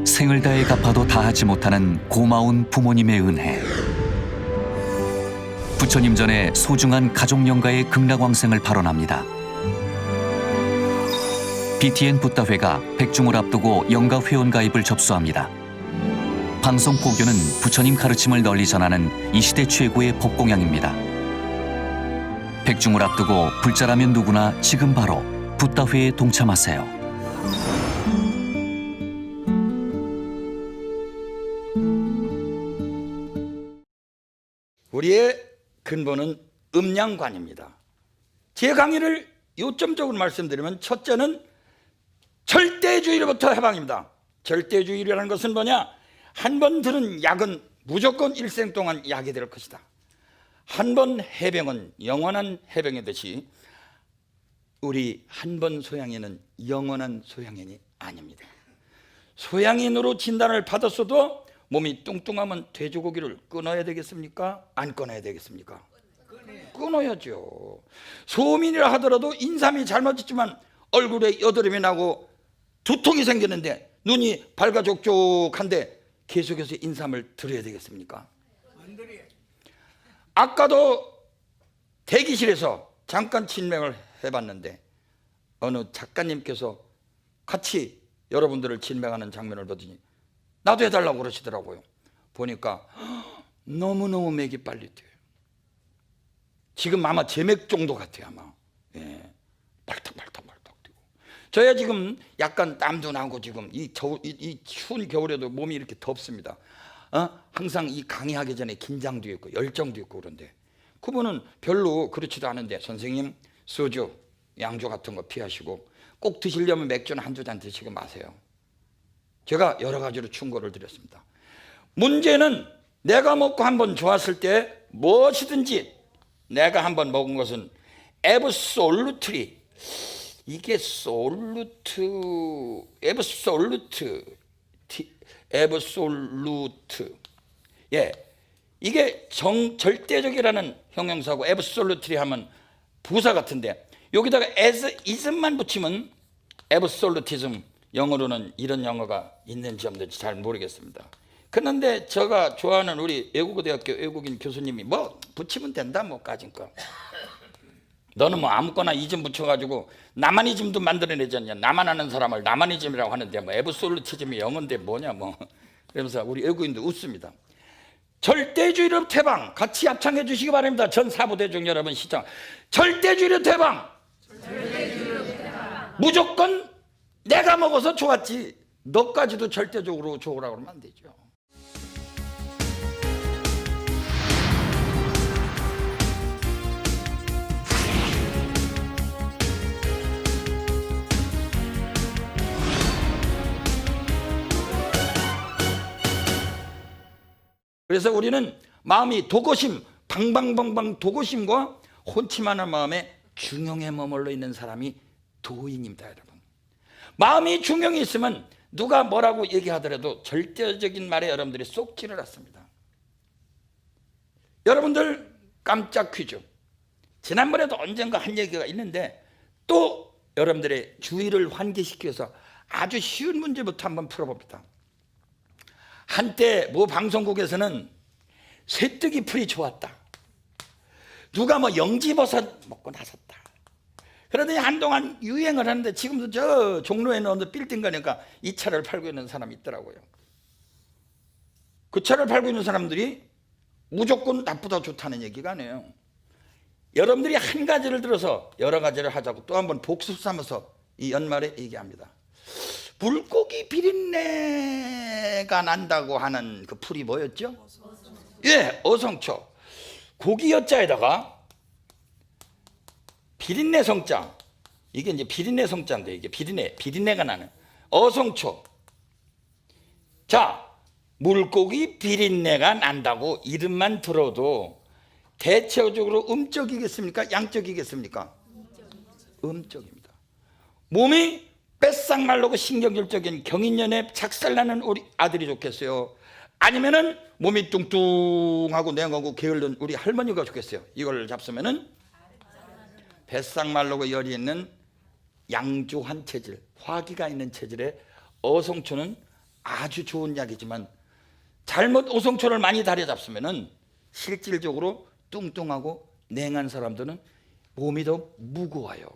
생을 다해 갚아도 다하지 못하는 고마운 부모님의 은혜. 부처님 전에 소중한 가족 영가의 극락왕생을 발언합니다. BTN 붓다회가 백중을 앞두고 영가 회원 가입을 접수합니다. 방송 포교는 부처님 가르침을 널리 전하는 이 시대 최고의 법공양입니다. 백중을 앞두고 불자라면 누구나 지금 바로 붓다회에 동참하세요. 우리의 근본은 음양관입니다. 제 강의를 요점적으로 말씀드리면, 첫째는 절대주의로부터 해방입니다. 절대주의라는 것은 뭐냐? 한 번 들은 약은 무조건 일생 동안 약이 될 것이다. 한 번 해병은 영원한 해병이듯이 우리 한 번 소양인은 영원한 소양인이 아닙니다. 소양인으로 진단을 받았어도 몸이 뚱뚱하면 돼지고기를 끊어야 되겠습니까? 안 끊어야 되겠습니까? 끊어야죠. 소민이라 하더라도 인삼이 잘못했지만 얼굴에 여드름이 나고 두통이 생기는데 눈이 밝아족족한데 계속해서 인삼을 드려야 되겠습니까? 아까도 대기실에서 잠깐 진맥을 해봤는데 어느 작가님께서 같이 여러분들을 진맥하는 장면을 보더니 나도 해달라고 그러시더라고요. 보니까 너무너무 맥이 빨리 뛰어요. 지금 아마 제 맥 정도 같아요. 아마 발탁발탁 뛰고. 저야 지금 약간 땀도 나고 지금 이 추운 겨울에도 몸이 이렇게 덥습니다. 항상 이 강의하기 전에 긴장도 있고 열정도 있고 그런데 그분은 별로 그렇지도 않은데 선생님 소주, 양주 같은 거 피하시고 꼭 드시려면 맥주는 한두 잔 드시고 마세요. 제가 여러 가지로 충고를 드렸습니다. 문제는 내가 먹고 한번 좋았을 때 무엇이든지 내가 한번 먹은 것은 앱솔루트리, 이게 앱솔루트, 이게 절대적이라는 형용사고 앱솔루트리 하면 부사 같은데 여기다가 is만 붙이면 앱솔루티즘, 영어로는 이런 영어가 있는지 없는지 잘 모르겠습니다. 그런데 제가 좋아하는 우리 외국어대학교 외국인 교수님이 뭐 붙이면 된다 뭐 까진 거. 너는 뭐 아무거나 이즘 붙여가지고 나만이즘도 만들어내지 않냐. 나만 아는 사람을 나만이즘이라고 하는데 뭐 에브솔루티즘이 영어인데 뭐냐 뭐. 그러면서 우리 외국인도 웃습니다. 절대주의로 퇴방 같이 합창해 주시기 바랍니다. 전 사부대중 여러분 시청. 절대주의로 퇴방. 무조건 내가 먹어서 좋았지 너까지도 절대적으로 좋으라고 그러면 안 되죠. 그래서 우리는 마음이 도고심, 방방방방 도고심과 혼침하는 마음에 중용에 머물러 있는 사람이 도인입니다. 여러분, 마음이 중용이 있으면 누가 뭐라고 얘기하더라도 절대적인 말에 여러분들이 쏙지를 않습니다. 여러분들 깜짝 퀴즈, 지난번에도 언젠가 한 얘기가 있는데 또 여러분들의 주의를 환기시키기 위해서 아주 쉬운 문제부터 한번 풀어봅니다. 한때 모 방송국에서는 쇠뜨기 풀이 좋았다, 누가 뭐 영지버섯 먹고 나섰다, 그러더니 한동안 유행을 하는데 지금도 저 종로에 있는 어느 빌딩 가니까 이 차를 팔고 있는 사람이 있더라고요. 그 차를 팔고 있는 사람들이 무조건 나쁘다 좋다는 얘기가 아니에요. 여러분들이 한 가지를 들어서 여러 가지를 하자고 또 한번 복습 삼아서 이 연말에 얘기합니다. 물고기 비린내가 난다고 하는 그 풀이 뭐였죠? 어성초. 고기 여자에다가 비린내 성자, 이게 이제 비린내 성자인데 이게 비린내가 나는 어성초. 자, 물고기 비린내가 난다고 이름만 들어도 대체적으로 음적이겠습니까? 양적이겠습니까? 음적입니다. 몸이 뺏싹 말르고 신경질적인 경인년에 작살나는 우리 아들이 좋겠어요? 아니면은 몸이 뚱뚱하고 냉하고 게을른 우리 할머니가 좋겠어요? 이걸 잡수면은 뱃싹 말르고 열이 있는 양조한 체질, 화기가 있는 체질의 어성초는 아주 좋은 약이지만 잘못 오성초를 많이 다려잡으면은 실질적으로 뚱뚱하고 냉한 사람들은 몸이 더 무거워요.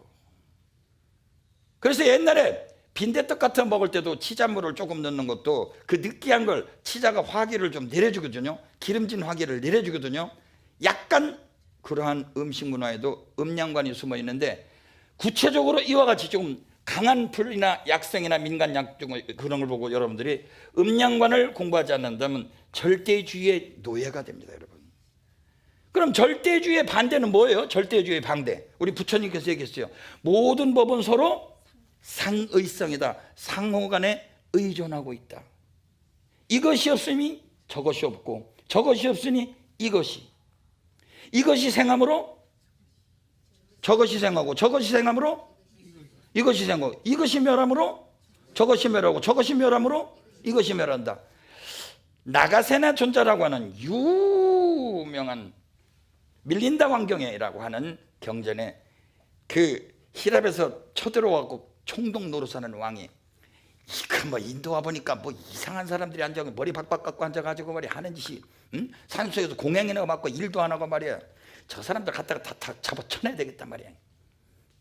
그래서 옛날에 빈대떡 같은 거 먹을 때도 치자물을 조금 넣는 것도 그 느끼한 걸 치자가 화기를 좀 내려주거든요. 기름진 화기를 내려주거든요. 약간 그러한 음식 문화에도 음양관이 숨어 있는데, 구체적으로 이와 같이 좀 강한 풀이나 약성이나 민간약 그런 걸 보고 여러분들이 음양관을 공부하지 않는다면 절대주의의 노예가 됩니다, 여러분. 그럼 절대주의의 반대는 뭐예요? 절대주의의 반대, 우리 부처님께서 얘기했어요. 모든 법은 서로 상의성이다. 상호간에 의존하고 있다. 이것이 없으니 저것이 없고, 저것이 없으니 이것이 생함으로 저것이 생하고, 저것이 생함으로 이것이 생하고, 이것이 멸함으로 저것이 멸하고, 저것이 멸함으로 이것이 멸한다. 나가세나 존자라고 하는 유명한 밀린다 왕경회라고 하는 경전에 그 히랍에서 쳐들어와고 총독 노릇하는 왕이, 이거 뭐 인도 와 보니까 뭐 이상한 사람들이 앉아 머리 박박 깎고 앉아가지고 말이야 하는 짓이, 산속에서 공행이나 맞고 일도 안 하고 말이야. 저 사람들 갖다가 다 잡아 쳐내야 되겠단 말이야.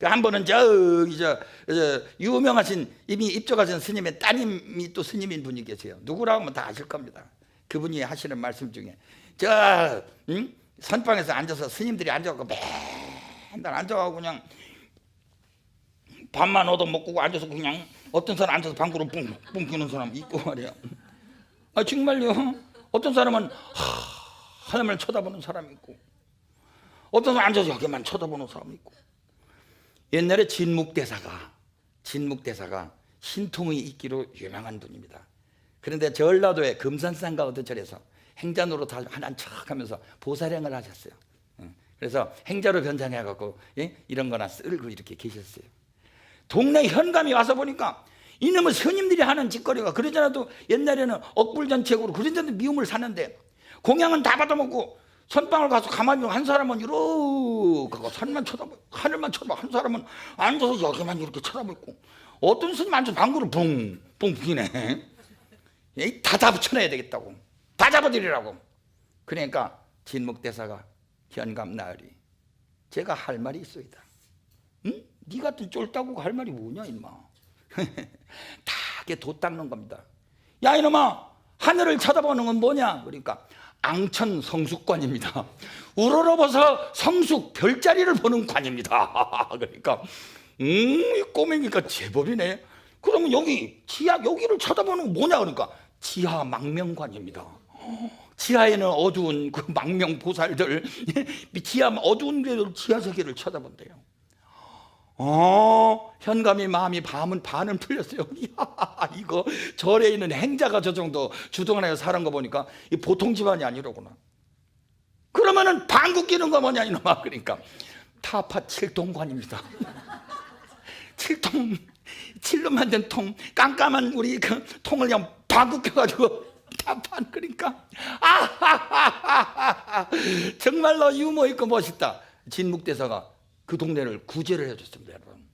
한 번은 저 유명하신 이미 입적하신 스님의 따님이 또 스님인 분이 계세요. 누구라고 하면 다 아실 겁니다. 그분이 하시는 말씀 중에 선방에서 앉아서 스님들이 앉아갖고 맨날 앉아가고 그냥 밥만 얻어먹고 앉아서 그냥, 어떤 사람 앉아서 방구로 뿡뿡 끼는 사람 있고 말이야. 아 정말요. 어떤 사람은 하늘을 쳐다보는 사람이 있고, 어떤 사람 앉아서 여기만 쳐다보는 사람이 있고. 옛날에 진묵대사가 신통이 있기로 유명한 분입니다. 그런데 전라도의 금산산가 어떤 절에서 행자노로 다 하나 척하면서 보살행을 하셨어요. 그래서 행자로 변장해갖고 이런 거나 쓸고 이렇게 계셨어요. 동네 현감이 와서 보니까 이놈의 스님들이 하는 짓거리가, 그러잖아도 옛날에는 억불전책으로 그런데도 미움을 사는데, 공양은 다 받아먹고 선방을 가서 가만히 한 사람은 이렇게 산만 쳐다보고 하늘만 쳐다보고, 한 사람은 앉아서 여기만 이렇게 쳐다보고, 어떤 스님 앉아서 방구를 붕붕 부기네. 다 잡아쳐내야 되겠다고, 다 잡아드리라고. 그러니까 진묵대사가 현감 나으리, 제가 할 말이 있어이다. 응? 네 같은 쫄따구가 할 말이 뭐냐 임마. 다 그게 도 닦는 겁니다. 야 이놈아, 하늘을 쳐다보는 건 뭐냐? 그러니까 앙천 성숙관입니다. 우러러봐서 성숙 별자리를 보는 관입니다. 그러니까 이 꼬맹이가 제법이네. 그러면 여기 지하 여기를 쳐다보는 건 뭐냐? 그러니까 지하 망명관입니다. 지하에는 어두운 그 망명 보살들, 지하 어두운 데들 지하 세계를 쳐다본대요. 현감이 마음이 반은 풀렸어요. 이야, 이거 절에 있는 행자가 저 정도 주동안에서 사는 거 보니까 이 보통 집안이 아니로구나. 그러면은 방구 끼는 거 뭐냐 이놈아. 그러니까 타파 칠통관입니다. 칠로 만든 통, 깜깜한 우리 그 통을 그냥 방구 껴가지고 타판. 그러니까 정말로 유머 있고 멋있다. 진묵대사가 그 동네를 구제를 해줬습니다, 여러분.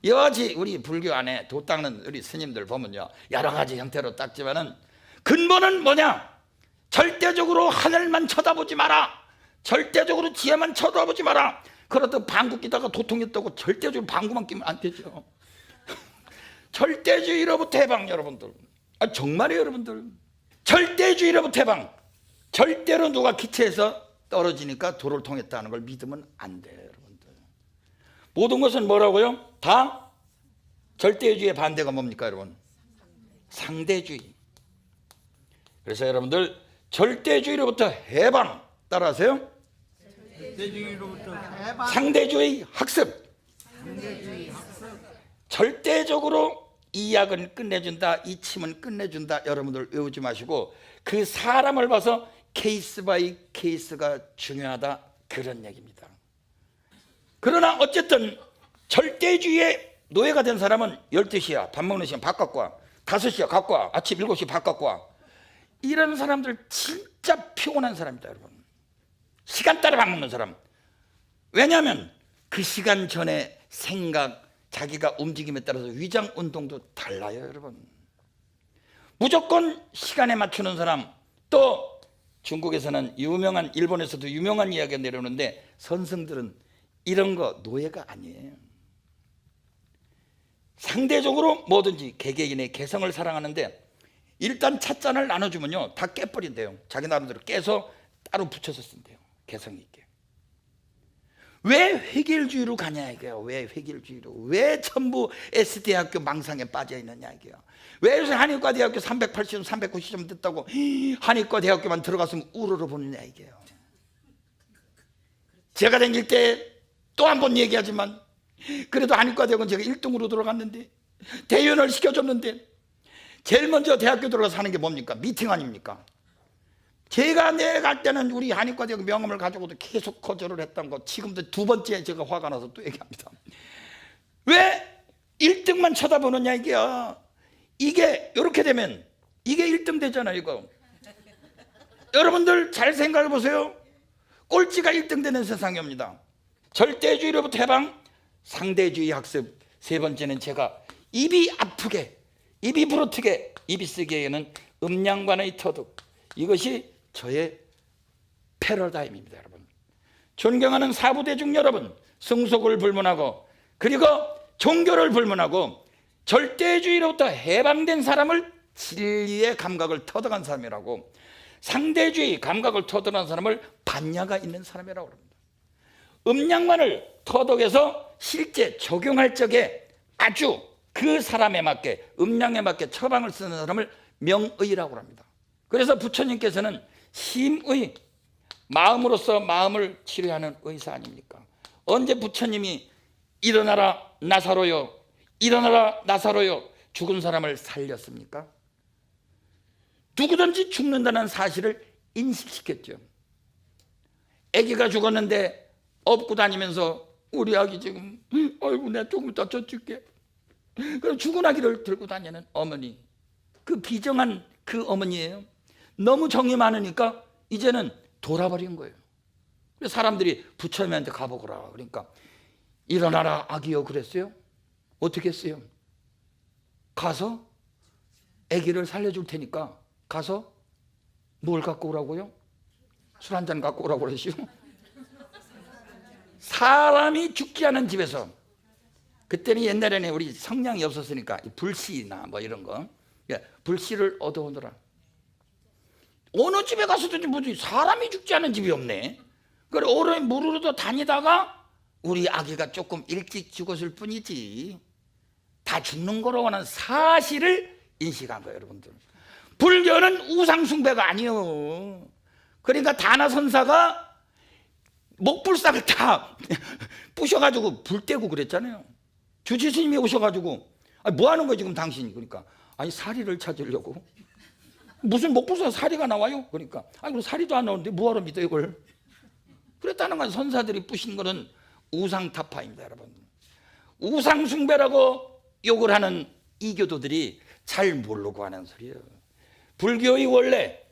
이와 같이 우리 불교 안에 도 닦는 우리 스님들 보면요, 여러 가지 형태로 닦지만은 근본은 뭐냐? 절대적으로 하늘만 쳐다보지 마라. 절대적으로 지혜만 쳐다보지 마라. 그렇다고 방구 끼다가 도통했다고 절대적으로 방구만 끼면 안 되죠. 절대주의로부터 해방, 여러분들. 정말이에요, 여러분들. 절대주의로부터 해방. 절대로 누가 기체에서 떨어지니까 도를 통했다는 걸 믿으면 안 돼요, 여러분들. 모든 것은 뭐라고요? 다 절대주의의 반대가 뭡니까, 여러분? 상대주의. 그래서 여러분들 절대주의로부터 해방, 따라하세요. 절대주의로부터 해방. 상대주의 학습. 절대적으로 이 약은 끝내준다, 이 침은 끝내준다, 여러분들 외우지 마시고 그 사람을 봐서 케이스 바이 케이스가 중요하다, 그런 얘기입니다. 그러나 어쨌든 절대주의의 노예가 된 사람은 12시야 밥 먹는 시간 밥 갖고 와, 5시야 갖고 와, 아침 7시 밥 갖고 와. 이런 사람들 진짜 피곤한 사람이다, 여러분. 시간 따라 밥 먹는 사람. 왜냐하면 그 시간 전에 생각, 자기가 움직임에 따라서 위장 운동도 달라요, 여러분. 무조건 시간에 맞추는 사람, 또 중국에서는 유명한, 일본에서도 유명한 이야기가 내려오는데 선생들은 이런 거 노예가 아니에요. 상대적으로 뭐든지 개개인의 개성을 사랑하는데 일단 찻잔을 나눠주면요 다 깨버린대요. 자기 나름대로 깨서 따로 붙여서 쓴대요. 개성 있게. 왜 획일주의로 가냐 이게요. 왜 획일주의로, 왜 전부 S대학교 망상에 빠져 있느냐 이게요. 왜 요새 한의과대학교 380점 390점 됐다고 한의과대학교만 들어갔으면 우러러 보느냐 이게요. 제가 다닐 때 또 한 번 얘기하지만 그래도 한의과대학은 제가 1등으로 들어갔는데, 대연을 시켜줬는데, 제일 먼저 대학교 들어가서 하는 게 뭡니까? 미팅 아닙니까? 제가 내갈 때는 우리 한의과대학 명함을 가지고도 계속 거절을 했던 거, 지금도 두 번째 제가 화가 나서 또 얘기합니다. 왜 1등만 쳐다보느냐 이게요. 이게 이렇게 되면 이게 1등 되잖아요 이거. 여러분들 잘 생각해 보세요. 꼴찌가 1등 되는 세상이 옵니다. 절대주의로부터 해방, 상대주의 학습. 세 번째는 제가 입이 아프게, 입이 부러뜨게, 입이 쓰기에는 음양관의 터득. 이것이 저의 패러다임입니다. 여러분, 존경하는 사부대중 여러분, 승속을 불문하고 그리고 종교를 불문하고 절대주의로부터 해방된 사람을 진리의 감각을 터득한 사람이라고, 상대주의 감각을 터득한 사람을 반야가 있는 사람이라고 합니다. 음양관을 터득해서 실제 적용할 적에 아주 그 사람에 맞게, 음양에 맞게 처방을 쓰는 사람을 명의라고 합니다. 그래서 부처님께서는 심의, 마음으로서 마음을 치료하는 의사 아닙니까? 언제 부처님이 일어나라 나사로요, 일어나라 나사로요, 죽은 사람을 살렸습니까? 누구든지 죽는다는 사실을 인식시켰죠. 아기가 죽었는데 업고 다니면서 우리 아기 지금 아이고 내가 조금 더 젖줄게. 그럼 죽은 아기를 들고 다니는 어머니, 그 비정한 그 어머니예요. 너무 정이 많으니까 이제는 돌아버린 거예요. 그래서 사람들이 부처님한테 가보거라 그러니까 일어나라 아기여 그랬어요. 어떻게 했어요? 가서 아기를 살려줄 테니까 가서 뭘 갖고 오라고요? 술 한 잔 갖고 오라고 그러시오. 사람이 죽지 않은 집에서, 그때는 옛날에는 우리 성냥이 없었으니까 불씨나 뭐 이런 거, 불씨를 얻어오느라. 어느 집에 가서도 뭐지 사람이 죽지 않은 집이 없네. 그래 오래 무르르도 다니다가 우리 아기가 조금 일찍 죽었을 뿐이지 다 죽는 거라고 하는 사실을 인식한 거예요. 여러분들, 불교는 우상숭배가 아니에요. 그러니까 다나선사가 목불상을 다 부셔가지고 불 떼고 그랬잖아요. 주지스님이 오셔가지고 아니, 뭐 하는 거예요 지금 당신이? 그러니까 아니 사리를 찾으려고. 무슨 목불상 사리가 나와요? 그러니까 아니 그럼 사리도 안 나오는데 뭐하러 믿어 이걸? 그랬다는 건 선사들이 부신 거는 우상타파입니다. 여러분, 우상숭배라고 욕을 하는 이교도들이 잘 모르고 하는 소리예요. 불교의 원래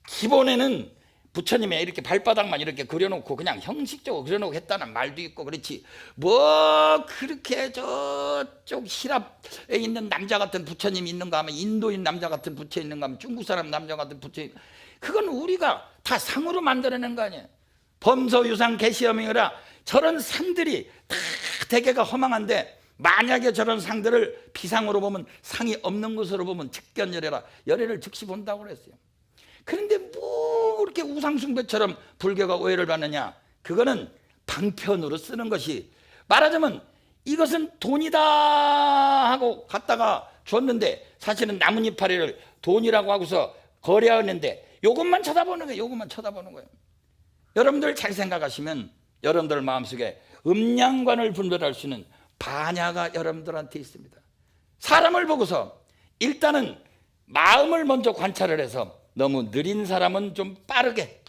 기본에는 부처님의 이렇게 발바닥만 이렇게 그려놓고 그냥 형식적으로 그려놓고 했다는 말도 있고 그렇지, 뭐 그렇게 저쪽 히랍에 있는 남자 같은 부처님이 있는가 하면 인도인 남자 같은 부처 있는가 하면 중국 사람 남자 같은 부처, 그건 우리가 다 상으로 만들어낸 거 아니에요. 범서유상 계시어명이라 저런 상들이 다 대개가 허망한데, 만약에 저런 상들을 비상으로 보면 상이 없는 것으로 보면 즉견열애라, 열애를 즉시 본다고 그랬어요. 그런데 뭐 그렇게 우상숭배처럼 불교가 오해를 받느냐? 그거는 방편으로 쓰는 것이, 말하자면 이것은 돈이다 하고 갖다가 줬는데 사실은 나뭇잎파리를 돈이라고 하고서 거래하는데 요것만 쳐다보는 거예요. 요것만 쳐다보는 거예요. 여러분들 잘 생각하시면 여러분들 마음속에 음양관을 분별할 수 있는 반야가 여러분들한테 있습니다. 사람을 보고서 일단은 마음을 먼저 관찰을 해서 너무 느린 사람은 좀 빠르게,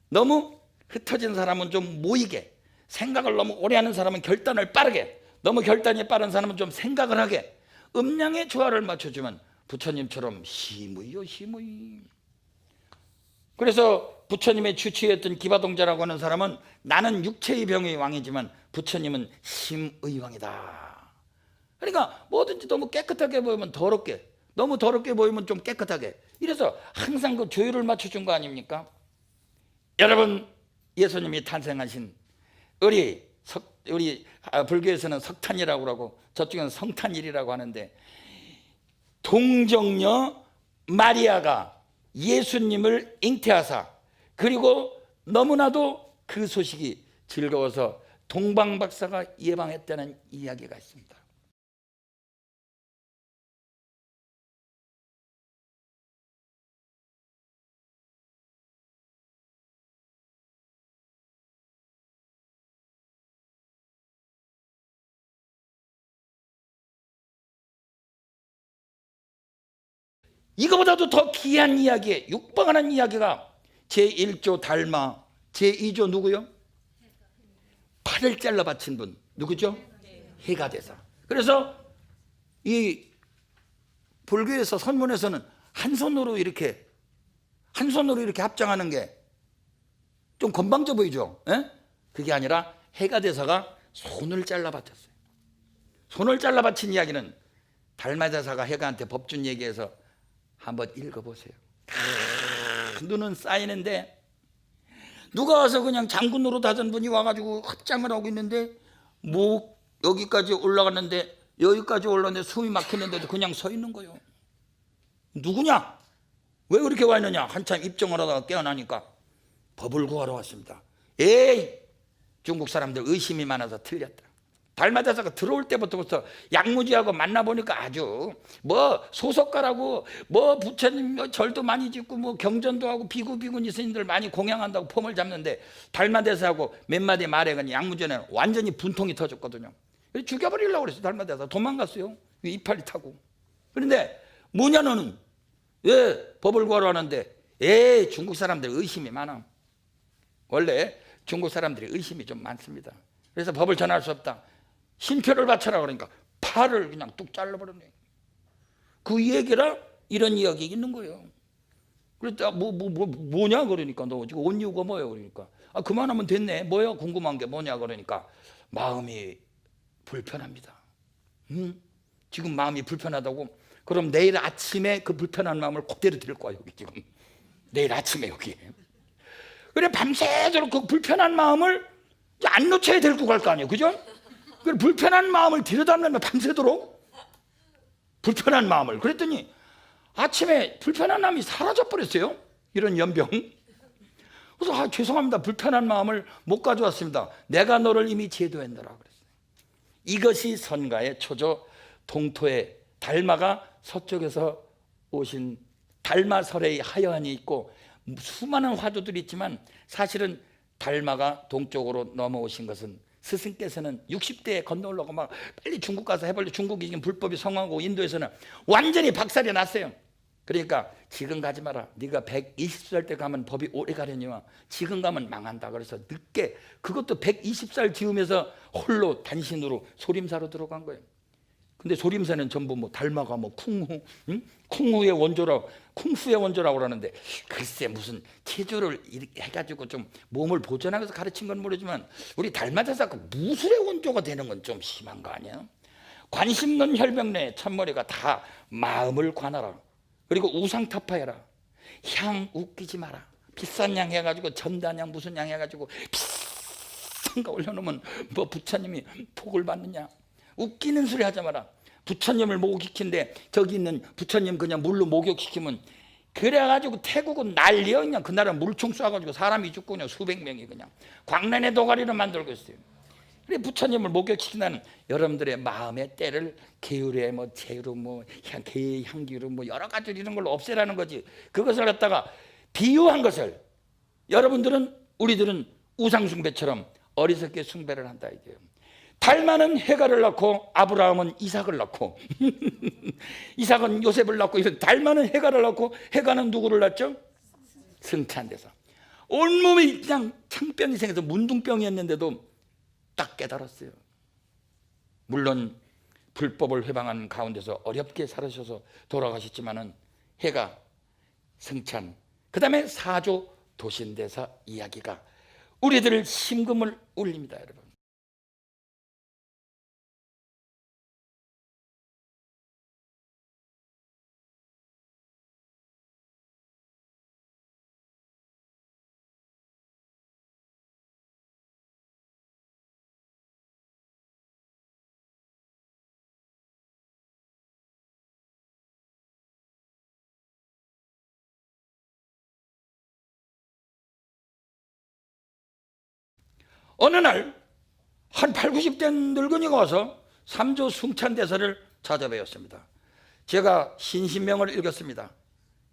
너무 흩어진 사람은 좀 모이게, 생각을 너무 오래 하는 사람은 결단을 빠르게, 너무 결단이 빠른 사람은 좀 생각을 하게, 음양의 조화를 맞춰주면 부처님처럼 심의요 심의. 그래서 부처님의 주치였던 기바동자라고 하는 사람은 나는 육체의 병의 왕이지만 부처님은 심의 왕이다. 그러니까 뭐든지 너무 깨끗하게 보이면 더럽게, 너무 더럽게 보이면 좀 깨끗하게. 이래서 항상 그 조율을 맞춰준 거 아닙니까? 여러분, 예수님이 탄생하신 우리 불교에서는 석탄이라고 하고 저쪽에는 성탄일이라고 하는데, 동정녀 마리아가 예수님을 잉태하사, 그리고 너무나도 그 소식이 즐거워서 동방박사가 예방했다는 이야기가 있습니다. 이거보다도 더 귀한 이야기, 육방하는 이야기가 제1조 달마, 제2조 누구요? 팔을 잘라 바친 분 누구죠? 해가대사. 그래서 이 불교에서 선문에서는 한 손으로 이렇게 합장하는 게 좀 건방져 보이죠? 에? 그게 아니라 해가대사가 손을 잘라 바쳤어요. 손을 잘라 바친 이야기는 달마대사가 해가한테 법준 얘기해서 한번 읽어보세요. 눈은 쌓이는데, 누가 와서 그냥 장군 노릇하던 분이 와가지고 합장을 하고 있는데, 뭐 여기까지 올라갔는데 여기까지 올라갔는데 숨이 막히는데도 그냥 서 있는 거예요. 누구냐? 왜 그렇게 와 있느냐? 한참 입정을 하다가 깨어나니까 법을 구하러 왔습니다. 에이, 중국 사람들 의심이 많아서 틀렸다. 달마대사가 들어올 때부터 벌써 양무지하고 만나보니까 아주 뭐 소속가라고 뭐 부처님 절도 많이 짓고 뭐 경전도 하고 비구비구니 스님들 많이 공양한다고 폼을 잡는데, 달마대사하고 몇 마디 말에 그냥 양무지는 완전히 분통이 터졌거든요. 그래서 죽여버리려고 그랬어요. 달마대사 도망갔어요. 이파리 타고. 그런데 뭐냐 너는? 왜 법을 구하러 왔는데? 에이, 중국 사람들 의심이 많아. 원래 중국 사람들이 의심이 좀 많습니다. 그래서 법을 전할 수 없다. 신표를 바쳐라 그러니까 팔을 그냥 뚝 잘라버렸네. 그 얘기라 이런 이야기 있는 거예요. 그랬더니 뭐냐 그러니까, 너 지금 온 이유가 뭐예요 그러니까, 그만하면 됐네. 뭐예요? 궁금한 게 뭐냐 그러니까, 마음이 불편합니다. 지금 마음이 불편하다고? 그럼 내일 아침에 그 불편한 마음을 그대로 들 거야. 여기 지금 내일 아침에 여기. 그래, 밤새도록 그 불편한 마음을 안 놓쳐야 데리고 갈 거 아니에요, 그죠? 그 불편한 마음을 들여다보면 밤새도록 불편한 마음을. 그랬더니 아침에 불편한 마음이 사라져 버렸어요. 이런 연병. 그래서 죄송합니다, 불편한 마음을 못 가져왔습니다. 내가 너를 이미 제도했노라 그랬어요. 이것이 선가의 초조, 동토의 달마가 서쪽에서 오신 달마설의 하여한이 있고 수많은 화두들이 있지만, 사실은 달마가 동쪽으로 넘어오신 것은 스승께서는 60대에 건너오려고 막 빨리 중국 가서 해볼래. 중국이 지금 불법이 성하고 인도에서는 완전히 박살이 났어요. 그러니까 지금 가지 마라. 네가 120살 때 가면 법이 오래 가려니와 지금 가면 망한다. 그래서 늦게, 그것도 120살 지으면서 홀로 단신으로 소림사로 들어간 거예요. 근데 소림사는 전부 뭐 달마가 뭐 쿵후, 쿵후의 원조라고 그러는데, 글쎄 무슨 체조를 이렇게 해가지고 좀 몸을 보존하면서 가르친 건 모르지만, 우리 달마대사가 무술의 원조가 되는 건 좀 심한 거 아니야? 관심 있는 혈병내 참머리가 다 마음을 관하라. 그리고 우상타파해라. 향 웃기지 마라. 비싼 향 해가지고 전단향 무슨 향 해가지고 비싼 거 올려놓으면 뭐 부처님이 복을 받느냐. 웃기는 소리 하지 마라. 부처님을 목욕시키는데 저기 있는 부처님 그냥 물로 목욕시키면, 그래가지고 태국은 난리야. 그냥 그날은 물총 쏴가지고 사람이 죽고 그냥 수백 명이 그냥 광란의 도가리를 만들고 있어요. 그래, 부처님을 목욕시킨다는 여러분들의 마음의 때를 계율에 뭐 재로 뭐 향기로 뭐 여러 가지 이런 걸로 없애라는 거지. 그것을 갖다가 비유한 것을 여러분들은, 우리들은 우상숭배처럼 어리석게 숭배를 한다 이게요. 달마는 해가를 낳고 아브라함은 이삭을 낳고 이삭은 요셉을 낳고, 달마는 해가를 낳고 해가는 누구를 낳죠? 승찬대사. 온몸이 그냥 창병이 생겨서 문둥병이었는데도 딱 깨달았어요. 물론 불법을 회방하는 가운데서 어렵게 살으셔서 돌아가셨지만은 해가, 승찬, 그 다음에 사조 도신대사 이야기가 우리들을 심금을 울립니다, 여러분. 어느 날 한 8, 90대 늙은이가 와서 삼조 승찬대사를 찾아뵈었습니다. 제가 신신명을 읽었습니다.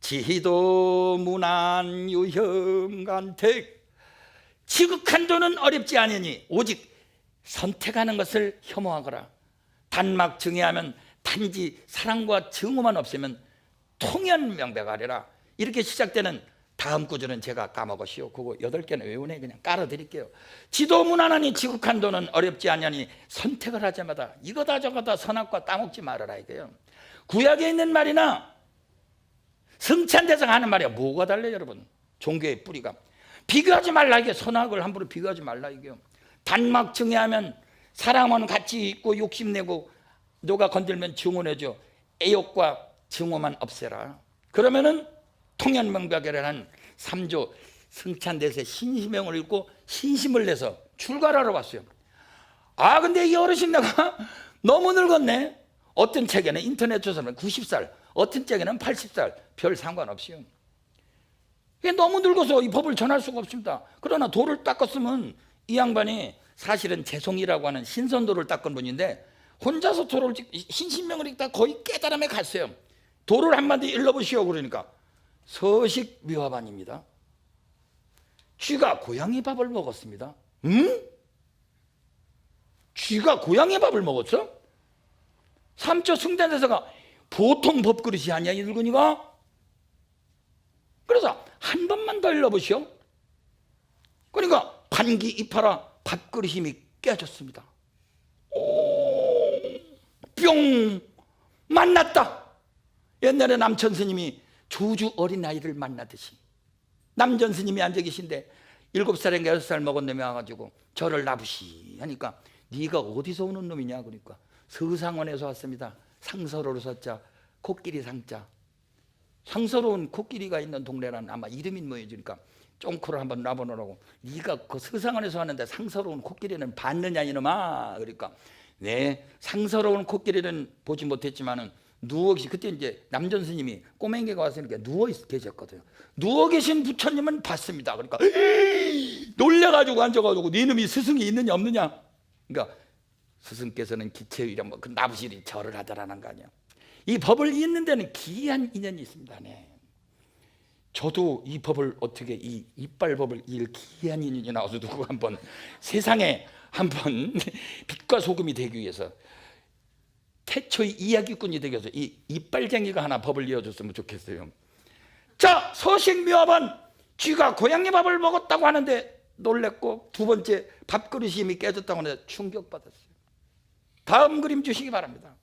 지희도 무난 유형간택, 지극한도는 어렵지 않으니 오직 선택하는 것을 혐오하거라. 단막 증애하면 단지 사랑과 증오만 없으면 통연명백하리라. 이렇게 시작되는 다음 구절은 제가 까먹었시오. 그거 8개는 외우네. 그냥 깔아드릴게요. 지도무난하니 지극한도는 어렵지 않으니 선택을 하자마다 이거다 저거다 선악과 따먹지 말아라 이거예요. 구약에 있는 말이나 승찬대사가 하는 말이야 뭐가 달라요 여러분? 종교의 뿌리가 비교하지 말라 이게. 선악을 함부로 비교하지 말라 이게요. 단막 증애하면 사랑은 같이 있고 욕심내고 누가 건들면 증오내죠. 애욕과 증오만 없애라. 그러면은 통연명백이라는 3조 승찬대사의 신심명을 읽고 신심을 내서 출가를 하러 왔어요. 아 근데 이 어르신 내가 너무 늙었네. 어떤 책에는 인터넷 조사는 90살, 어떤 책에는 80살, 별 상관없이요. 너무 늙어서 이 법을 전할 수가 없습니다. 그러나 돌을 닦았으면 이 양반이 사실은 재송이라고 하는 신선도를 닦은 분인데 혼자서 돌을 신신명을 읽다 거의 깨달음에 갔어요. 돌을 한마디 일러보시오. 그러니까 서식묘화반입니다. 쥐가 고양이 밥을 먹었습니다. 쥐가 고양이 밥을 먹었어? 삼조 승찬대사가 보통 밥그릇이 아니야 이 늙은이가. 그래서 한 번만 더 일러보시오. 그러니까 반기 이파라 밥그릇 힘이 깨졌습니다. 뿅 만났다. 옛날에 남천 스님이 조주 어린아이를 만나듯이 남전 스님이 앉아 계신데 7살인가 6살 먹은 놈이 와가지고 저를 나부시 하니까 네가 어디서 오는 놈이냐. 그러니까 서상원에서 왔습니다. 상서로로 서자 코끼리 상자. 상서로운 코끼리가 있는 동네란 아마 이름이 뭐예요. 그러니까 쫑코를 한번 놔보느라고 네가 그 서상원에서 왔는데 상서로운 코끼리는 봤느냐 이놈아. 그러니까 네 상서로운 코끼리는 보지 못했지만은 누워 계시 그때 이제 남전 스님이 꼬맹이가 왔으니까 누워 계셨거든요. 누워 계신 부처님은 봤습니다. 그러니까 놀래가지고 앉아가지고 네 놈이 스승이 있느냐 없느냐. 그러니까 스승께서는 기체의령 그 나부실이 절을 하더라는 거 아니야. 이 법을 읽는 데는 기이한 인연이 있습니다. 네. 저도 이 법을 어떻게 이 이빨법을 읽을 기이한 인연이 나와서 누구 한번 세상에 한번 빛과 소금이 되기 위해서 태초의 이야기꾼이 되기 위해서 이 이빨쟁이가 하나 법을 이어줬으면 좋겠어요. 자, 서식묘화반 쥐가 고양이 밥을 먹었다고 하는데 놀랬고, 두 번째 밥그릇이 힘이 깨졌다고 하는데 충격받았어요. 다음 그림 주시기 바랍니다.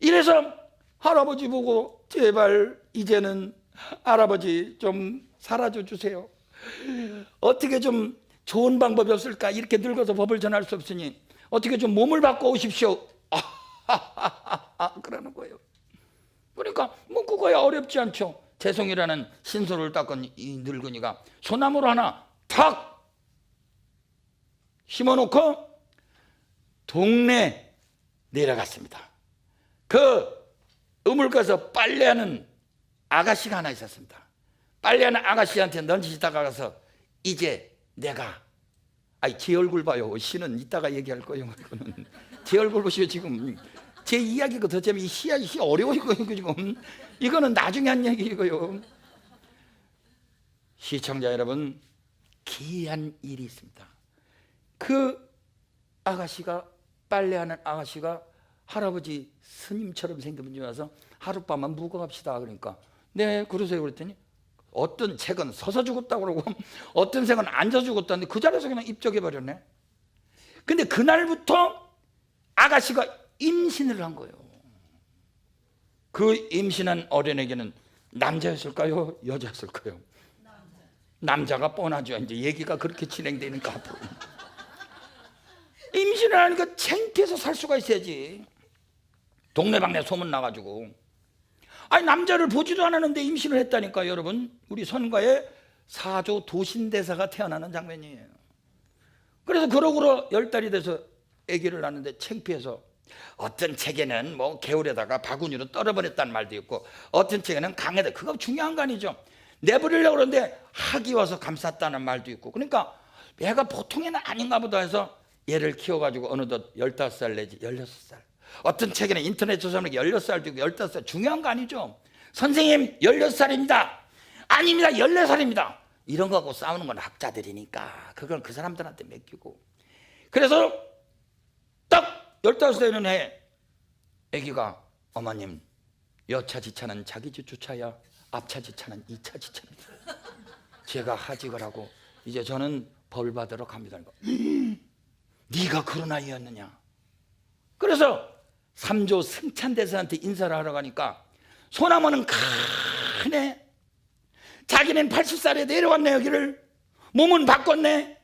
이래서 할아버지 보고 제발 이제는 할아버지 좀 살아줘 주세요. 어떻게 좀 좋은 방법이 없을까? 이렇게 늙어서 법을 전할 수 없으니 어떻게 좀 몸을 바꿔 오십시오. 그러는 거예요. 그러니까 뭐 그거야 어렵지 않죠. 재송이라는 신소를 닦은 이 늙은이가 소나무로 하나 탁 심어놓고 동네 내려갔습니다. 그 우물가서 빨래하는 아가씨가 하나 있었습니다. 빨래하는 아가씨한테 넌지시 다가가서 이제 내가 제 얼굴 봐요. 시는 이따가 얘기할 거예요. 제 얼굴 보시오. 지금 제 이야기가 더 재미. 시 어려워 이거 지금. 이거는 나중에 한 얘기고요. 시청자 여러분, 기이한 일이 있습니다. 그 아가씨가 빨래하는 아가씨가 할아버지 스님처럼 생긴 분이 와서 하룻밤만 묵어 갑시다. 그러니까 네 그러세요. 그랬더니 어떤 책은 서서 죽었다고 그러고 어떤 책은 앉아 죽었다는데 그 자리에서 그냥 입적해 버렸네. 근데 그날부터 아가씨가 임신을 한 거예요. 그 임신한 어린애기는 남자였을까요? 여자였을까요? 남자가 뻔하죠. 이제 얘기가 그렇게 진행되니까 앞으로. 임신을 하니까 창피해서 살 수가 있어야지. 동네방네 소문 나가지고. 남자를 보지도 않았는데 임신을 했다니까. 여러분, 우리 선가에 사조 도신대사가 태어나는 장면이에요. 그래서 그러고로 10달이 돼서 아기를 낳는데 창피해서 어떤 책에는 뭐 개울에다가 바구니로 떨어버렸다는 말도 있고 어떤 책에는 강에다, 그거 중요한 거 아니죠. 내버리려고 그러는데 학이 와서 감쌌다는 말도 있고. 그러니까 얘가 보통 애는 아닌가 보다 해서 얘를 키워가지고 어느덧 15살 내지 16살. 어떤 책에는 인터넷 조사하면 16살 중에 15살 중요한 거 아니죠. 선생님 16살입니다. 아닙니다. 14살입니다. 이런 거 갖고 싸우는 건 학자들이니까 그걸 그 사람들한테 맡기고. 그래서 딱 15살 되는 해 애기가 어머님 여차 지차는 자기 집 주차야 앞차 지차는 2차 지차입니다. 제가 하직을 하고 이제 저는 벌 받으러 갑니다. 네가 그런 아이였느냐. 그래서 3조 승찬대사한테 인사를 하러 가니까 소나무는 크네. 자기는 80살에 내려왔네. 여기를 몸은 바꿨네.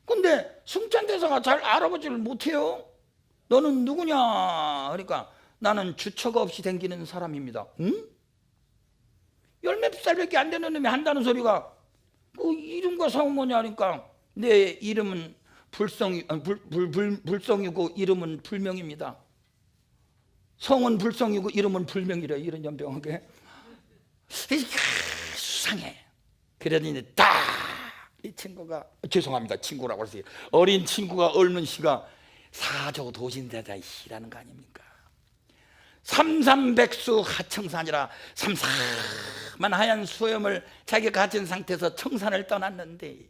근데 승찬대사가 잘 알아보지를 못해요. 너는 누구냐. 그러니까 나는 주처가 없이 댕기는 사람입니다. 응? 10몇 살밖에 안 되는 놈이 한다는 소리가 그 이름과 성은 뭐냐 하니까 내 이름은 불성이고 이름은 불명입니다. 성은 불성이고 이름은 불명이래. 이런 연병하게 수상해. 그러더니 딱 이 친구가 죄송합니다 친구라고 했어요. 어린 친구가 읊는 시가 사조 도신대사시라는 거 아닙니까? 삼삼백수 하청산이라 삼삼한 하얀 수염을 자기가 가진 상태에서 청산을 떠났는데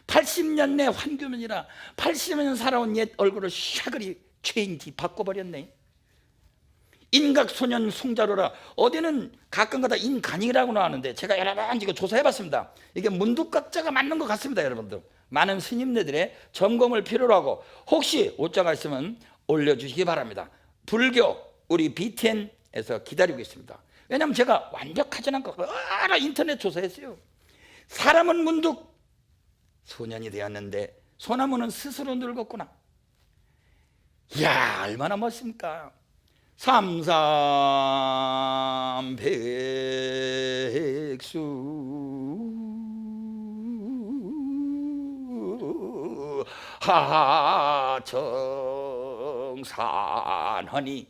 80년 내 환규면이라 80년 살아온 옛 얼굴을 샤그리 체인지 바꿔버렸네. 인각소년 송자로라. 어디는 가끔가다 인간이라고 나오는데 제가 여러 번 이거 조사해봤습니다. 이게 문득각자가 맞는 것 같습니다. 여러분들 많은 스님네들의 점검을 필요로 하고 혹시 오자가 있으면 올려주시기 바랍니다. 불교 우리 BTN에서 기다리고 있습니다. 왜냐하면 제가 완벽하진 않고 여러 인터넷 조사했어요. 사람은 문득 소년이 되었는데 소나무는 스스로 늙었구나. 이야 얼마나 멋집니까. 삼삼백수 하청산하니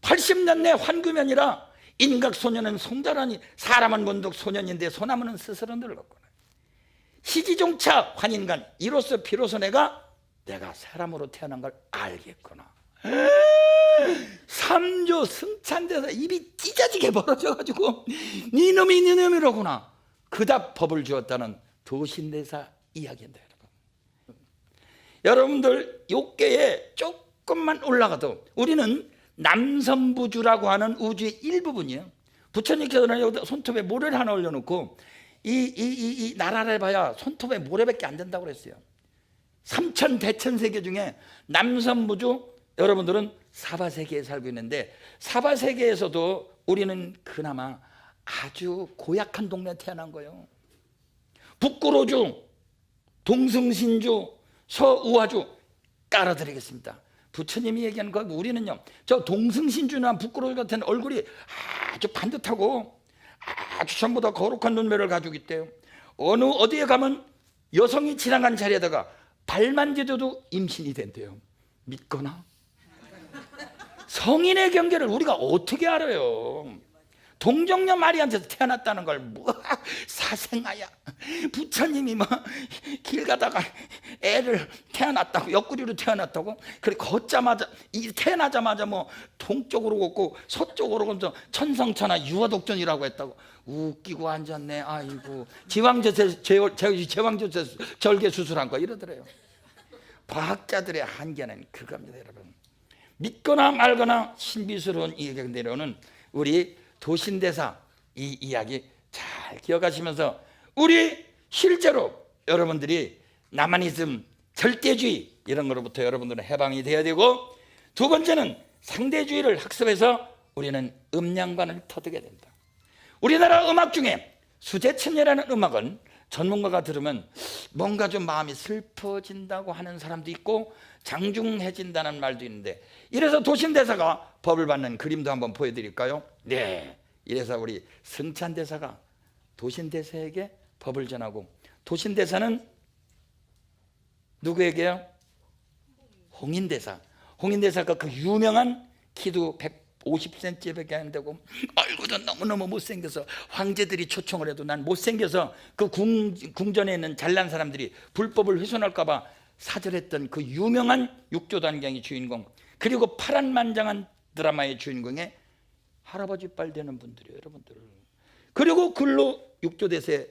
80년 내 환구면이라 인각소년은 송자라니 사람은 문득 소년인데 소나무는 스스로 늙었구나. 시지종차 환인간 이로써 비로소 내가 사람으로 태어난 걸 알겠구나. 3조 승찬대사 입이 찢어지게 벌어져가지고 니놈이 니놈이로구나. 그답 법을 주었다는 도신대사 이야기입니다. 여러분들 욕계에 조금만 올라가도 우리는 남선부주라고 하는 우주의 일부분이에요. 부처님께서는 여기다 손톱에 모래를 하나 올려놓고 이 나라를 해봐야 손톱에 모래밖에 안 된다고 그랬어요. 삼천대천세계 중에 남선부주 여러분들은 사바세계에 살고 있는데 사바세계에서도 우리는 그나마 아주 고약한 동네에 태어난 거예요. 북구로주, 동승신주, 서우화주 깔아드리겠습니다. 부처님이 얘기하는 거 우리는요 저 동승신주나 북구로주 같은 얼굴이 아주 반듯하고 아주 전부 다 거룩한 눈매를 가지고 있대요. 어느 어디에 가면 여성이 지나간 자리에다가 발만 디뎌도 임신이 된대요. 믿거나. 성인의 경계를 우리가 어떻게 알아요? 동정녀 마리한테서 태어났다는 걸 뭐 사생아야. 부처님이 뭐 길 가다가 애를 태어났다고 옆구리로 태어났다고 그래 걷자마자 태어나자마자 뭐 동쪽으로 걷고 서쪽으로 걷고 천성천하 유아독전이라고 했다고 웃기고 앉았네. 아이고 제왕절개 수술한 거 이러더래요. 과학자들의 한계는 그겁니다. 여러분 믿거나 말거나 신비스러운 이야기대로는 우리 도신대사 이 이야기 잘 기억하시면서 우리 실제로 여러분들이 나마니즘 절대주의 이런 거로부터 여러분들은 해방이 되어야 되고 두 번째는 상대주의를 학습해서 우리는 음양관을 터득해야 된다. 우리나라 음악 중에 수제천예라는 음악은 전문가가 들으면 뭔가 좀 마음이 슬퍼진다고 하는 사람도 있고 장중해진다는 말도 있는데 이래서 도신대사가 법을 받는 그림도 한번 보여드릴까요? 네. 이래서 우리 승찬대사가 도신대사에게 법을 전하고 도신대사는 누구에게요? 홍인대사. 홍인대사가 그 유명한 기도 50cm밖에 안 되고 얼굴도 너무너무 못생겨서 황제들이 초청을 해도 난 못생겨서 그 궁전에 있는 잘난 사람들이 불법을 훼손할까 봐 사절했던 그 유명한 육조단경의 주인공, 그리고 파란만장한 드라마의 주인공의 할아버지 빨 되는 분들이에요, 여러분들. 그리고 글로 육조대세에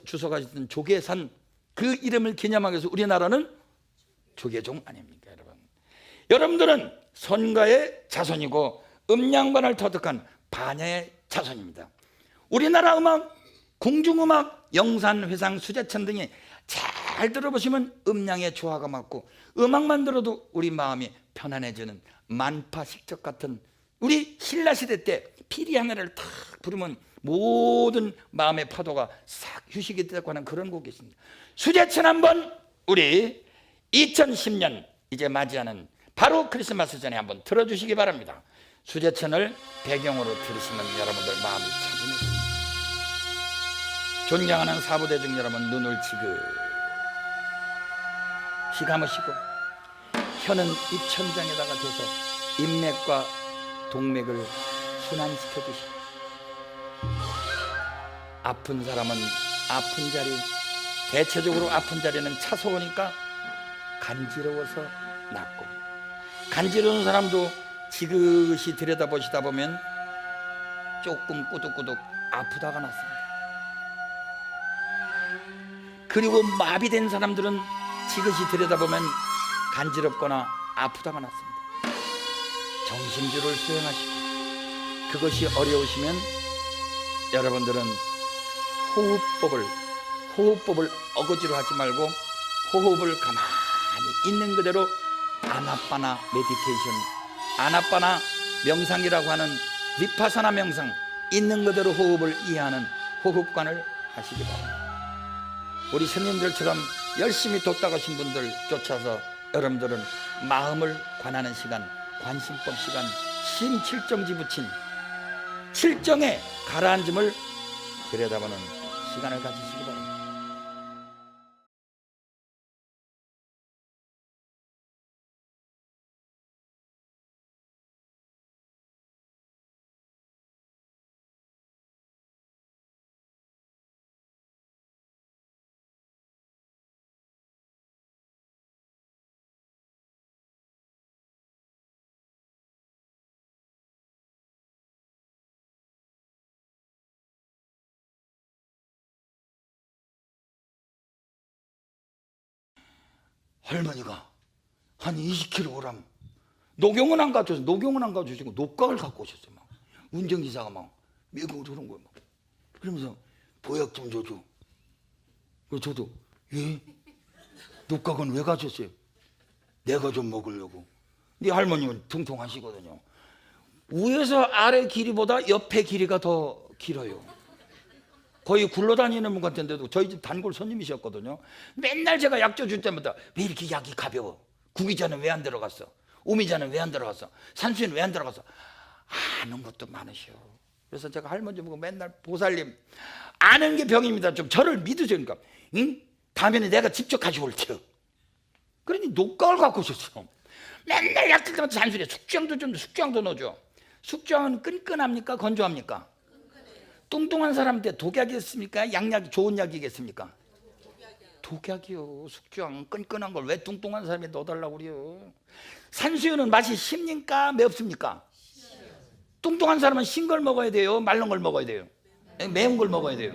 주석하셨던 조계산, 그 이름을 기념하기 위해서 우리나라는 조계종 아닙니까, 여러분? 여러분들은 선가의 자손이고 음양반을 터득한 반야의 자손입니다. 우리나라 음악, 궁중음악, 영산, 회상, 수제천 등이 잘 들어보시면 음양의 조화가 맞고 음악만 들어도 우리 마음이 편안해지는 만파식적 같은, 우리 신라시대 때 피리 하나를 탁 부르면 모든 마음의 파도가 싹 휴식이 되고 하는 그런 곡이 있습니다. 수제천 한번 우리 2010년 이제 맞이하는 바로 크리스마스 전에 한번 들어주시기 바랍니다. 수제천을 배경으로 들으시면 여러분들 마음이 차분해집니다. 존경하는 사부대중 여러분, 눈을 지그시 감으시고 혀는 입천장에다가 대서 인맥과 동맥을 순환시켜 주시고, 아픈 사람은 아픈 자리, 대체적으로 아픈 자리는 차서우니까 간지러워서 낫고, 간지러운 사람도 지그시 들여다보시다 보면 조금 꾸덕꾸덕 아프다가 낫습니다. 그리고 마비된 사람들은 지그시 들여다보면 간지럽거나 아프다가 낫습니다. 정신줄을 수행하시고, 그것이 어려우시면 여러분들은 호흡법을 어거지로 하지 말고 호흡을 가만히 있는 그대로 아나빠나 메디테이션, 아나빠나 명상이라고 하는 비파사나 명상, 있는 그대로 호흡을 이해하는 호흡관을 하시기 바랍니다. 우리 스님들처럼 열심히 돕다가신 분들 쫓아서 여러분들은 마음을 관하는 시간, 관심법 시간, 심칠정지 붙인 칠정의 가라앉음을 들여다보는 시간을 가지시기 바랍니다. 할머니가 한 20kg 오람 녹용은 안 가져서, 녹용은 안 가져주시고 녹각을 갖고 오셨어요. 막 운전기사가 막 미국으로 그런 거예요. 막. 그러면서 보약 좀 줘줘. 그래서 저도 예? 녹각은 왜 가졌어요? 내가 좀 먹으려고. 근데 할머님은 통통하시거든요. 위에서 아래 길이보다 옆에 길이가 더 길어요. 거의 굴러다니는 분 같은데도 저희 집 단골 손님이셨거든요. 맨날 제가 약줘 줄 때마다 왜 이렇게 약이 가벼워? 구기자는 왜 안 들어갔어? 오미자는 왜 안 들어갔어? 산수에는 왜 안 들어갔어? 아는 것도 많으셔. 그래서 제가 할머니 보고 맨날 보살님, 아는 게 병입니다. 좀 저를 믿으세요. 그러니까 응? 다음에는 내가 직접 가지고 올게요. 그러니 녹각을 갖고 오셨어. 맨날 약 들 때마다 산수에 숙주향도 좀, 숙주향도 넣어줘. 숙주향은 끈끈합니까? 건조합니까? 뚱뚱한 사람한테 독약이겠습니까? 양약이 좋은 약이겠습니까? 독약이요. 숙주향 끈끈한 걸 왜 뚱뚱한 사람에 넣어달라고 그래요? 산수유는 맛이 쉽니까? 맵습니까? 뚱뚱한 사람은 신 걸 먹어야 돼요? 말른 걸 먹어야 돼요? 매운 걸 먹어야 돼요?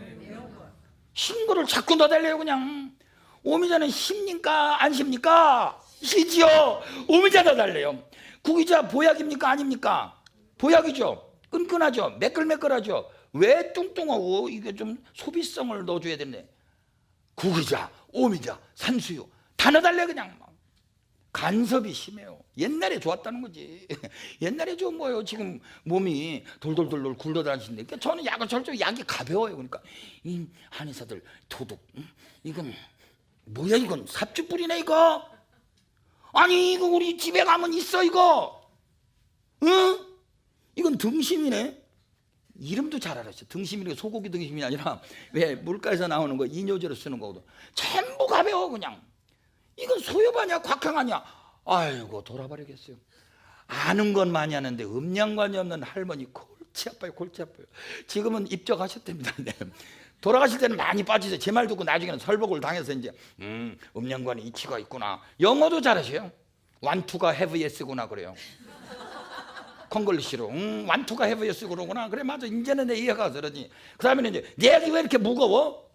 신 거를 자꾸 넣어달래요. 그냥 오미자는 쉽니까? 안 쉽니까? 시지요. 오미자 넣어달래요. 구기자 보약입니까? 아닙니까? 보약이죠. 끈끈하죠. 매끌매끌하죠. 왜 뚱뚱하고 이게 좀 소비성을 넣어줘야 되는데 구기자, 오미자, 산수유 다 넣어달래. 그냥 간섭이 심해요. 옛날에 좋았다는 거지. 옛날에 좋은 거예요. 지금 몸이 돌돌돌돌 굴러다니시는데, 그러니까 저는 약을 절대 약이 가벼워요. 그러니까 이 한의사들 도둑, 이건 뭐야? 이건 삽주 뿌리네 이거. 아니 이거 우리 집에 가면 있어 이거. 응? 이건 등심이네. 이름도 잘 알았어요. 등심이 소고기 등심이 아니라 왜 물가에서 나오는 거 이뇨제로 쓰는 거거든. 전부 가벼워. 그냥 이건 소요바냐 곽황 아니야. 아이고 돌아버리겠어요. 아는 건 많이 하는데 음양관이 없는 할머니 골치 아파요, 골치 아파요. 지금은 입적하셨답니다. 네. 돌아가실 때는 많이 빠지세요. 제 말 듣고 나중에는 설복을 당해서 이제 음양관에 이치가 있구나. 영어도 잘하셔요. 완투가 have yes구나 그래요. 콩글리시로 완투가 have yes 그러구나. 그래 맞아. 이제는 내 이해가 그러지. 그 다음에 이제 내 얘기 왜 이렇게 무거워?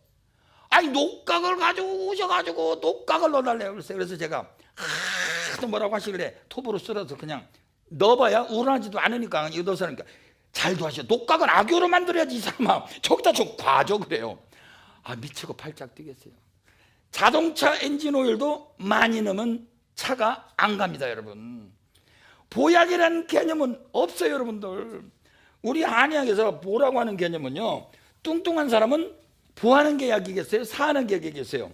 아니 녹각을 가지고 오셔가지고 녹각을 넣어달래요. 그래서 제가 하도 뭐라고 하시길래 톱으로 쓸어서 그냥 넣어봐야 우러나지도 않으니까 이거 넣어서니까 잘도 하셔. 녹각은 악교로 만들어야지 이 사람아. 저기다 좀 과죠 그래요. 아 미치고 팔짝 뛰겠어요. 자동차 엔진 오일도 많이 넣으면 차가 안 갑니다 여러분. 보약이라는 개념은 없어요 여러분들. 우리 한의학에서 보라고 하는 개념은요, 뚱뚱한 사람은 보하는 게 약이겠어요? 사하는 게 약이겠어요?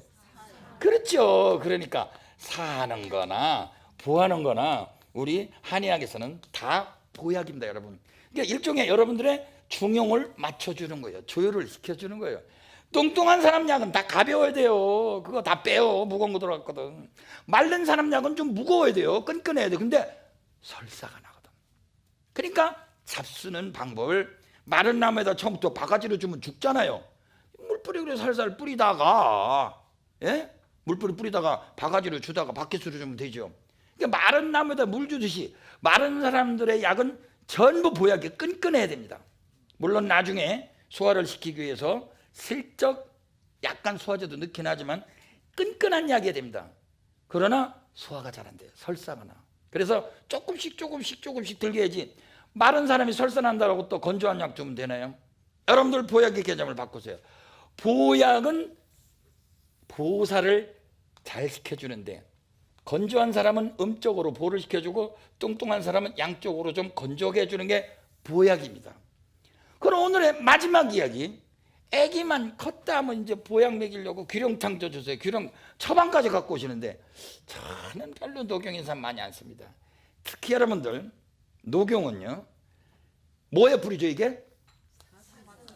그렇죠. 그러니까 사하는 거나 보하는 거나 우리 한의학에서는 다 보약입니다 여러분. 그러니까 일종의 여러분들의 중용을 맞춰주는 거예요. 조율을 시켜주는 거예요. 뚱뚱한 사람 약은 다 가벼워야 돼요. 그거 다 빼요. 무거운 거 들어갔거든. 마른 사람 약은 좀 무거워야 돼요. 끈끈해야 돼요. 근데 설사가 나거든. 그러니까 잡수는 방법을 마른 나무에다 처음부터 바가지로 주면 죽잖아요. 물뿌리로 살살 뿌리다가, 예? 물뿌리 뿌리다가 바가지로 주다가 바켓으로 주면 되죠. 그러니까 마른 나무에다 물 주듯이 마른 사람들의 약은 전부 보약이 끈끈해야 됩니다. 물론 나중에 소화를 시키기 위해서 슬쩍 약간 소화제도 넣긴 하지만 끈끈한 약이어야 됩니다. 그러나 소화가 잘 안 돼요. 설사가 나. 그래서 조금씩 들게 해야지. 마른 사람이 설사 난다고 또 건조한 약 주면 되나요? 여러분들 보약의 개념을 바꾸세요. 보약은 보살을 잘 시켜주는데 건조한 사람은 음쪽으로 보를 시켜주고 뚱뚱한 사람은 양쪽으로 좀 건조하게 해주는 게 보약입니다. 그럼 오늘의 마지막 이야기, 애기만 컸다 하면 이제 보약 먹이려고 귀령탕 줘주세요. 귀령 처방까지 갖고 오시는데 저는 별로 녹용인 사람 많이 안 씁니다. 특히 여러분들 녹용은요 뭐에 뿌리죠 이게?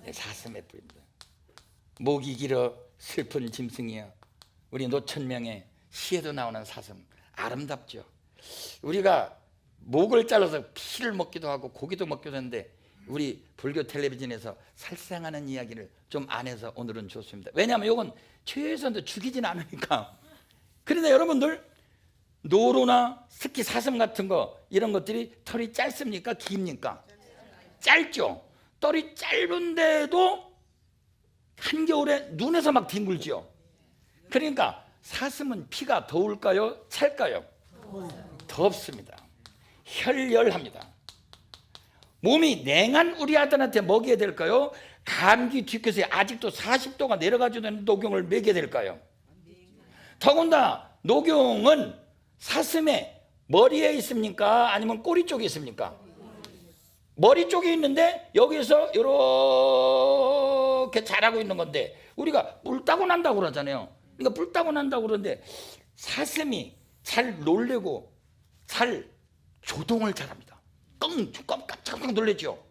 네, 사슴에 뿌립니다. 목이 길어 슬픈 짐승이여. 우리 노천명의 시에도 나오는 사슴 아름답죠. 우리가 목을 잘라서 피를 먹기도 하고 고기도 먹기도 하는데 우리 불교 텔레비전에서 살상하는 이야기를 좀 안 해서 오늘은 좋습니다. 왜냐하면 이건 최소한도 죽이진 않으니까. 그런데 여러분들 노루나 특히 사슴 같은 거 이런 것들이 털이 짧습니까? 깁니까? 짧죠. 털이 짧은데도 한겨울에 눈에서 막 뒹굴죠. 그러니까 사슴은 피가 더울까요? 찰까요? 덥습니다. 혈열합니다. 몸이 냉한 우리 아들한테 먹여야 될까요? 감기 뒤끝에 아직도 40도가 내려가지도 않는 녹용을 먹여야 될까요? 더군다나 녹용은 사슴의 머리에 있습니까? 아니면 꼬리 쪽에 있습니까? 머리 쪽에 있는데 여기서 이렇게 자라고 있는 건데 우리가 뿔 따고 난다고 그러잖아요. 그러니까 뿔 따고 난다고 그러는데 사슴이 잘 놀래고 잘 조동을 잘합니다. 깜짝 놀랬죠.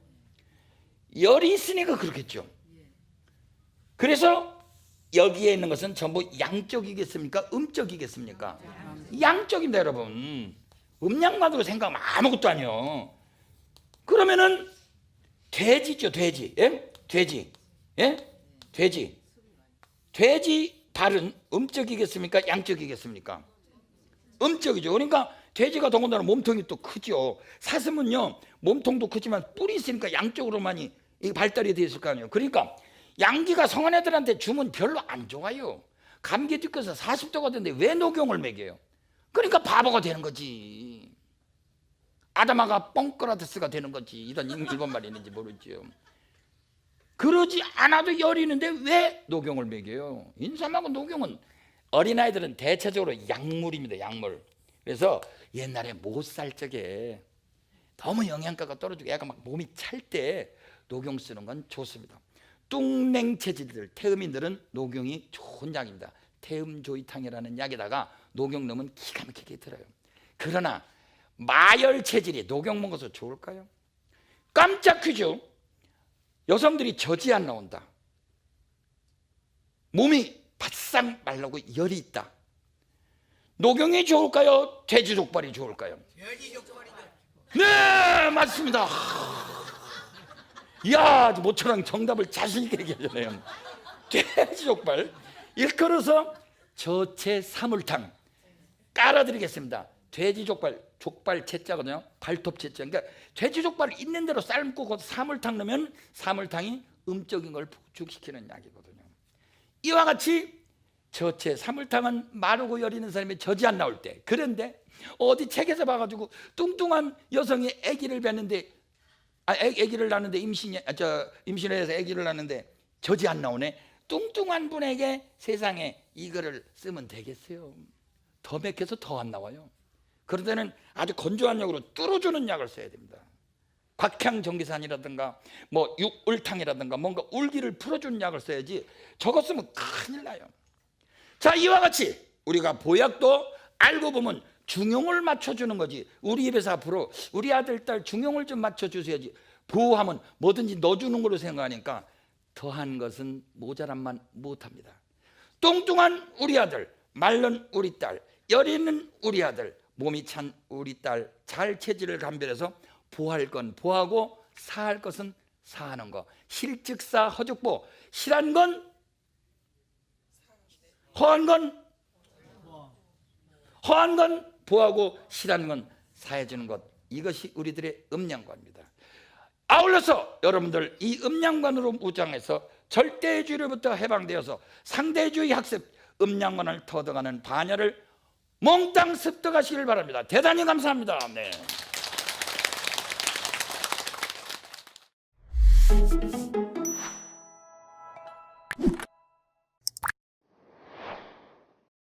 열이 있으니까 그렇겠죠. 그래서 여기에 있는 것은 전부 양적이겠습니까? 음적이겠습니까? 양적입니다 여러분. 음양만으로 생각하면 아무것도 아니에요. 그러면은 돼지죠. 돼지. 예? 돼지. 예? 돼지. 돼지 발은 음적이겠습니까? 양적이겠습니까? 음적이죠. 그러니까 돼지가 더군다나 몸통이 또 크죠. 사슴은요 몸통도 크지만 뿔이 있으니까 양쪽으로만이 발달이 되어 있을 거 아니에요. 그러니까 양기가 성한 애들한테 주면 별로 안 좋아요. 감기 뒤끝에서 40도가 되는데 왜 녹용을 먹여요? 그러니까 바보가 되는 거지. 아다마가 뻥크라테스가 되는 거지. 이런 일본 말이 있는지 모르죠. 그러지 않아도 열이 있는데 왜 녹용을 먹여요? 인삼하고 녹용은 어린아이들은 대체적으로 약물입니다. 약물. 그래서 옛날에 못 살 적에 너무 영양가가 떨어지고 애가 막 몸이 찰 때 녹용 쓰는 건 좋습니다. 뚱냉 체질들, 태음인들은 녹용이 좋은 약입니다. 태음조이탕이라는 약에다가 녹용 넣으면 기가 막히게 들어요. 그러나 마열 체질이 녹용 먹어서 좋을까요? 깜짝 퀴즈. 여성들이 젖이 안 나온다. 몸이 바싹 말라고 열이 있다. 녹용이 좋을까요? 돼지 족발이 좋을까요? 돼지 족발이죠. 네, 맞습니다. 이야, 모처럼 정답을 자신 있게 얘기하잖아요. 돼지족발. 일컬어서 저체 사물탕 깔아드리겠습니다. 돼지족발, 족발 채자거든요. 발톱 채자. 그러니까 돼지족발을 있는 대로 삶고 그 사물탕 넣으면 사물탕이 음적인 걸 부축시키는 약이거든요. 이와 같이 저체 사물탕은 마르고 여리는 사람이 젖이 안 나올 때, 그런데 어디 책에서 봐가지고 뚱뚱한 여성이 아기를 뵀는데 아기를 낳는데 임신해서 아기를 낳는데 젖이 안 나오네. 뚱뚱한 분에게 세상에 이거를 쓰면 되겠어요? 더 맥혀서 더 안 나와요. 그럴 때는 아주 건조한 약으로 뚫어주는 약을 써야 됩니다. 곽향전기산이라든가 뭐 육울탕이라든가 뭔가 울기를 풀어주는 약을 써야지 저거 쓰면 큰일 나요. 자, 이와 같이 우리가 보약도 알고 보면 중용을 맞춰주는 거지. 우리 입에서 앞으로 우리 아들, 딸 중용을 좀 맞춰주셔야지. 보호하면 뭐든지 넣어주는 걸로 생각하니까 더한 것은 모자란만 못합니다. 뚱뚱한 우리 아들, 마른 우리 딸, 여리는 우리 아들, 몸이 찬 우리 딸 잘 체질을 감별해서 보할 건 보하고 사할 것은 사하는 거. 실즉사 허죽보. 실한 건 허한 건 보하고 실한 건 사해주는 것. 이것이 우리들의 음양관입니다. 아울러서 여러분들 이 음양관으로 무장해서 절대주의로부터 해방되어서 상대주의 학습 음양관을 터득하는 반야를 몽땅 습득하시길 바랍니다. 대단히 감사합니다. 네.